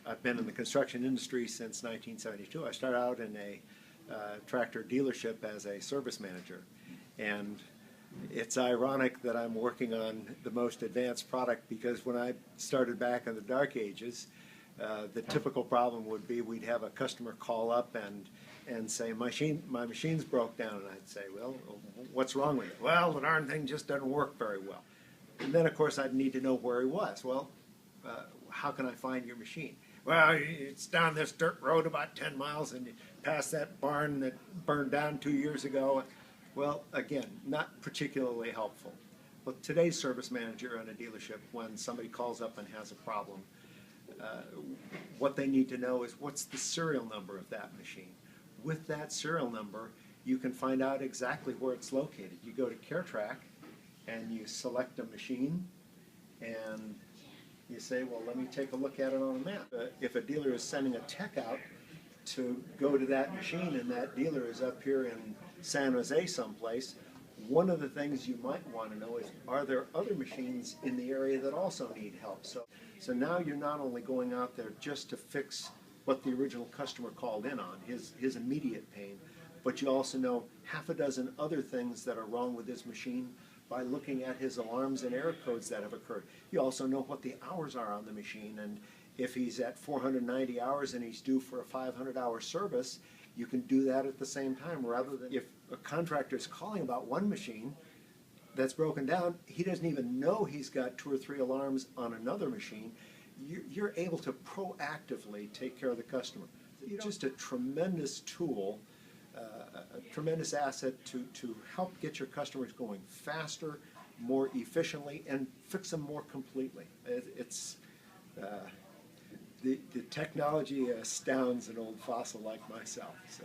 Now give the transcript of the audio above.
I've been in the construction industry since 1972. I started out in a tractor dealership as a service manager, and it's ironic that I'm working on the most advanced product, because when I started back in the dark ages, the typical problem would be we'd have a customer call up and say, my machine's broke down, and I'd say, well, what's wrong with it? Well, the darn thing just doesn't work very well. And then of course I'd need to know where he was. Well, how can I find your machine? Well, it's down this dirt road about 10 miles and past that barn that burned down 2 years ago. Well, again, not particularly helpful. But today's service manager in a dealership, when somebody calls up and has a problem, what they need to know is what's the serial number of that machine. With that serial number, you can find out exactly where it's located. You go to CareTrack and you select a machine and you say, well, let me take a look at it on a map. If a dealer is sending a tech out to go to that machine and that dealer is up here in San Jose someplace, one of the things you might want to know is, are there other machines in the area that also need help? So now you're not only going out there just to fix what the original customer called in on, his immediate pain, but you also know half a dozen other things that are wrong with his machine by looking at his alarms and error codes that have occurred. You also know what the hours are on the machine, and if he's at 490 hours and he's due for a 500-hour service, you can do that at the same time, rather than if a contractor is calling about one machine that's broken down, he doesn't even know he's got 2 or 3 alarms on another machine. You're able to proactively take care of the customer. It's just a tremendous tool, a tremendous asset to help get your customers going faster, more efficiently, and fix them more completely. The technology astounds an old fossil like myself. So.